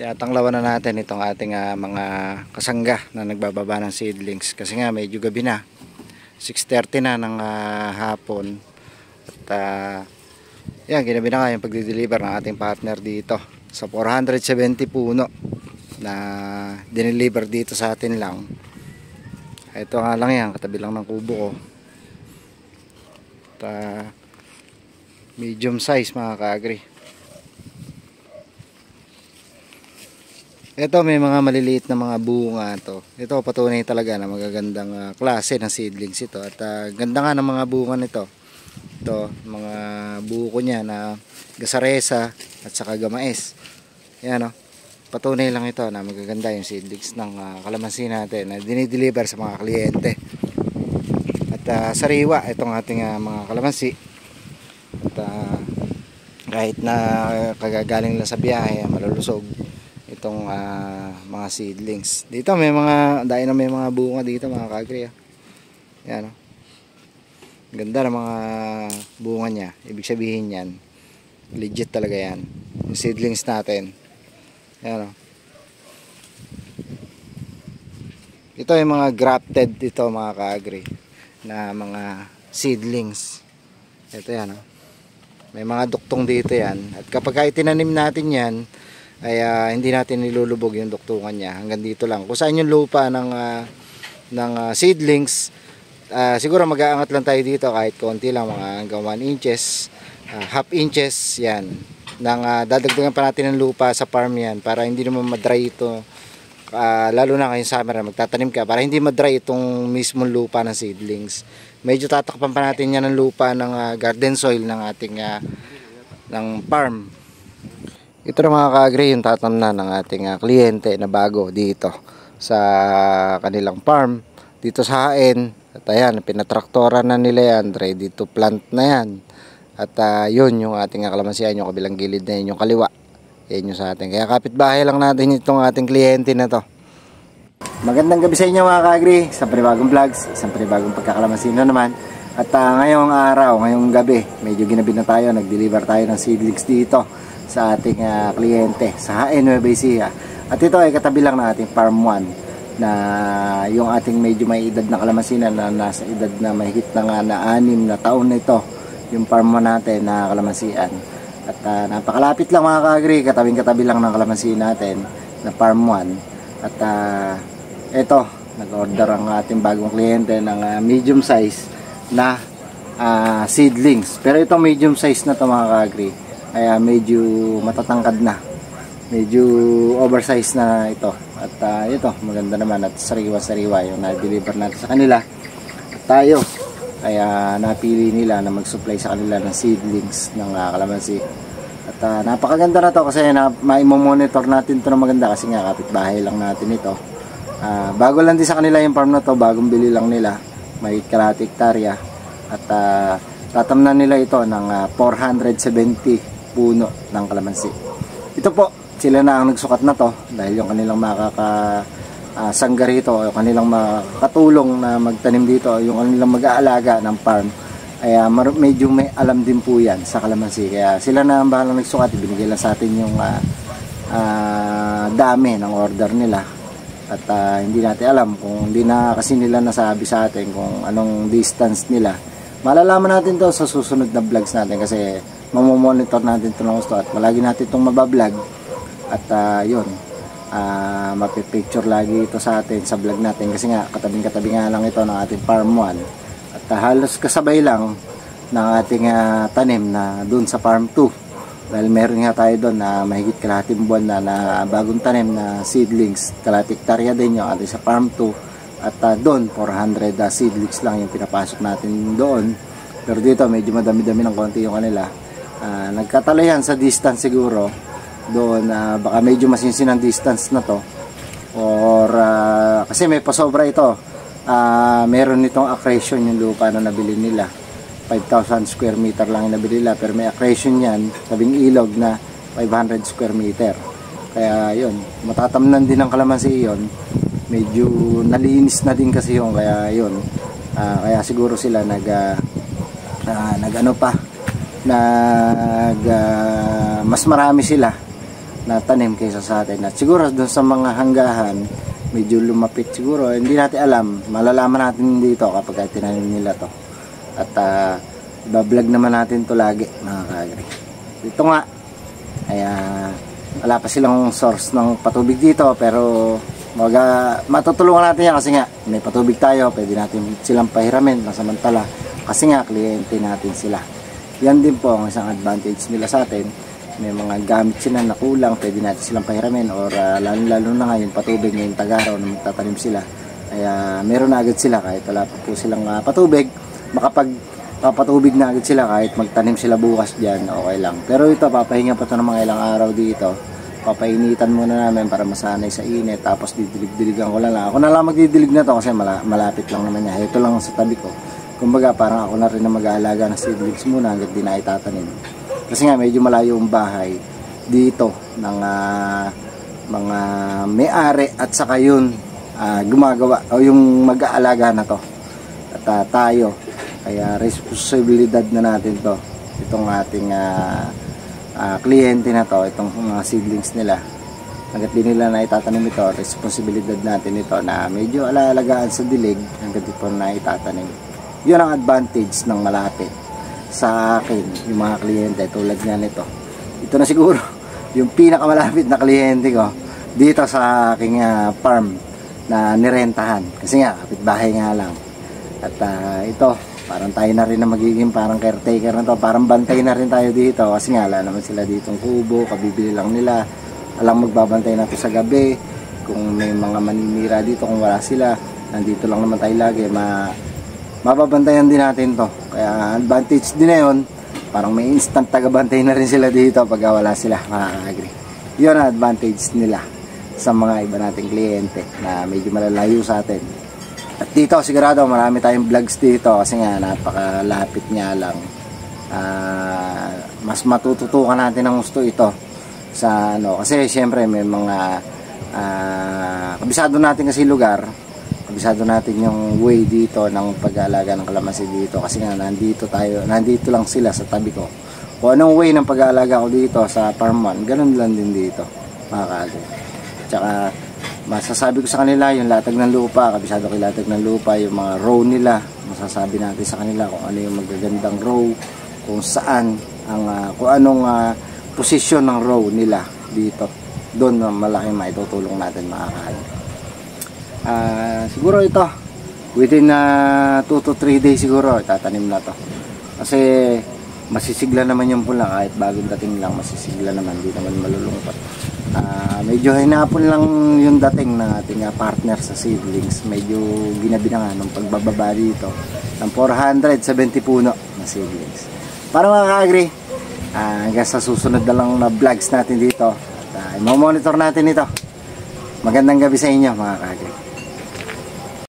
Tinatanglawan na natin itong ating mga kasangga na nagbababa ng seedlings kasi nga medyo gabi na, 6:30 na ng hapon at yan, ginabi na nga yung pagdi-deliver ng ating partner dito sa 470 puno na dineliver dito sa atin lang. Ito nga lang yan, katabi lang ng kubo ko at medium size mga ka-agri. Ito may mga maliliit na mga bunga to. Ito patunay talaga na magagandang klase ng seedlings ito. At ganda nga ng mga bunga nito. Ito, mga buko niya na gasaresa at saka gamais. Yan o. Patunay lang ito na magaganda yung seedlings ng kalamansi natin na dinideliver sa mga kliyente. At sariwa itong ating mga kalamansi. At kahit na kagagaling lang sa biyahe, malulusog itong mga seedlings. Dito may mga dahil na may mga bunga dito mga ka-agri. Yan o. Ganda ng mga bunga niya. Ibig sabihin yan, legit talaga yan. Yung seedlings natin. Yan o. Ito yung mga grafted dito mga ka-agri na mga seedlings. Ito yan o. May mga duktong dito yan. At kapag itinanim natin yan, ay hindi natin nilulubog yung duktungan niya. Hanggang dito lang. Kung saan yung lupa ng seedlings, siguro mag-aangat lang tayo dito kahit konti lang, mga hanggang 1 inches, half inches, yan. Dadagdagan pa natin ng lupa sa farm yan para hindi naman madry ito. Lalo na ngayong summer, magtatanim ka para hindi madry itong mismong lupa ng seedlings. Medyo tatakpan pa natin yan ng lupa ng garden soil ng ating ng farm. Ito na mga ka-agri yung tatamnan ng ating kliyente na bago dito sa kanilang farm dito sa Hain. At ayan, pinatraktoran na nila yan, ready to plant na yan. At yun yung ating kalamansian, yung kabilang gilid na yun, yung kaliwa. Yan yung sa atin. Kaya kapitbahay lang natin itong ating kliyente na to. Magandang gabi sa inyo mga ka-agri, isang panibagong vlogs, isang panibagong pagkakalamansin na naman. At ngayong araw, ngayong gabi, medyo ginabi na tayo, nag-deliver tayo ng seedlings dito sa ating kliyente sa Hain, Nueva Ecija. At ito ay katabi lang ng ating farm 1 na yung ating medyo may edad na kalamansinan na nasa edad na mahigit na nga na 6 na taon na ito yung farm 1 natin na kalamansian. At napakalapit lang mga ka-agri, katabing-katabi lang ng kalamansi natin na farm 1. At ito, nag-order ang ating bagong kliyente ng medium size na seedlings. Pero ito medium size na ito mga ka-agri, kaya medyo matatangkad na, medyo oversized na ito. At ito maganda naman at sariwa-sariwa yung na-deliver natin sa kanila. At tayo kaya napili nila na mag-supply sa kanila ng seedlings ng kalamansi. At napakaganda na to kasi ma-monitor natin ito na maganda kasi nga kapitbahay lang natin ito. Bago lang din sa kanila yung farm na to, bagong bili lang nila, may kalahati hektarya. At tatamnan nila ito ng 470 puno ng kalamansi. Ito po, sila na ang nagsukat na to dahil yung kanilang makakasangga rito, yung kanilang makatulong na magtanim dito, yung kanilang mag-aalaga ng farm, ay medyo may alam din po yan sa kalamansi. Kaya sila na ang bahalang nagsukat, ibinigay lang sa atin yung dami ng order nila. At hindi natin alam kung hindi na kasi nila nasabi sa atin kung anong distance nila. Malalaman natin to sa susunod na vlogs natin kasi mamomonitor natin ito ng gusto at malagi natin itong mabablog. At yun, mapipicture lagi ito sa atin sa vlog natin kasi nga katabing-katabi nga lang ito ng ating farm 1. At halos kasabay lang ng ating tanim na dun sa farm 2. Dahil meron nga tayo doon na mahigit kalahating buwan na bagong tanim na seedlings. Kalahating hektarya din yung ating sa farm 2. At doon 400 seedlings lang yung pinapasok natin doon. Pero dito medyo madami-dami ng konti yung kanila. Nagkatalayan sa distance siguro doon, baka medyo masinsin ang distance na to or kasi may pasobra ito. Meron nitong accretion yung lupa na nabili nila, 5,000 square meter lang yung nabili nila, pero may accretion yan, tabing ilog na 500 square meter. Kaya yun, matatamnan din ng kalamansi yun, medyo nalinis na din kasi yun, kaya yun, kaya siguro sila mas marami sila na tanim kaysa sa atin. At siguro doon sa mga hanggahan medyo lumapit siguro, hindi natin alam, malalaman natin dito kapag tinanim nila to. At bablog naman natin to lagi mga ka-agri. Dito nga ay wala pa silang source ng patubig dito, pero matutulungan natin yan kasi nga may patubig tayo, pwede natin silang pahiramin samantala kasi nga kliyente natin sila. Yan din po ang isang advantage nila sa atin. May mga gamit sila na kulang, pwede natin silang pahiramin, or lalo na nga yung patubig ngayong tag-araw na magtatanim sila, kaya meron na agad sila kahit wala pa po silang patubig, makapagpapatubig na agad sila kahit magtanim sila bukas dyan, okay lang. Pero ito, papahinga pa ito ng mga ilang araw dito, papainitan muna namin para masanay sa init, tapos didilig-diligan ko lang. Ako na lang magdidilig na to kasi malapit lang naman niya, ito lang sa tabi ko. Kumbaga parang ako na rin na mag-aalaga ng seedlings muna hanggang di na itatanim. Kasi nga medyo malayo ang bahay dito ng mga may-ari at saka yun gumagawa o yung mag-aalaga na to. At tayo, kaya responsibilidad na natin to. Itong ating kliyente na to, itong mga seedlings nila. Hanggat di nila na itatanim ito, responsibilidad natin ito na medyo alaalagaan sa dilig hanggat di po na itatanim. Yun ang advantage ng malapit sa akin, yung mga kliyente tulad nga nito. Ito na siguro yung pinakamalapit na kliyente ko dito sa aking farm na nirentahan, kasi nga kapitbahay nga lang. At ito, parang tayo na rin na magiging parang caretaker na to, parang bantay na rin tayo dito kasi nga wala naman sila ditong kubo, kabibili lang nila, alang magbabantay na to sa gabi. Kung may mga maninira dito, kung wala sila, nandito lang naman tayo lagi, mababantayan din natin to. Kaya advantage din na yun, parang may instant tagabantay na rin sila dito pag wala sila, mga ka-agri. Yun ang advantage nila sa mga iba nating kliyente na medyo malalayo sa atin. At dito sigurado marami tayong vlogs dito kasi nga napakalapit nga lang. Mas matututukan natin ng gusto ito sa kasi syempre may mga kabisado natin kasi lugar, kabisado natin yung way dito ng pag-aalaga ng kalamansi dito kasi nga nandito lang sila sa tabi ko. Kung anong way ng pag-aalaga ko dito sa farm 1, ganun lang din dito, mga ka-agri. Tsaka masasabi ko sa kanila yung latag ng lupa, kabisado ko yung latag ng lupa, yung mga row nila, masasabi natin sa kanila kung ano yung magagandang row, kung saan kung anong posisyon ng row nila dito. Doon malaking maitutulong natin, mga ka-agri. Siguro ito within 2 to 3 days siguro tatanim na to kasi masisigla naman yung pula, kahit bagong dating lang masisigla naman, di naman malulungkot. Medyo hinapon lang yung dating ng ating partner sa seedlings, medyo ginabi na nga nung pagbababa dito ng 470 puno na seedlings. Para mga ka-agri, hanggang sa susunod na lang na vlogs natin dito at monitor natin ito. Magandang gabi sa inyo, mga ka-agri.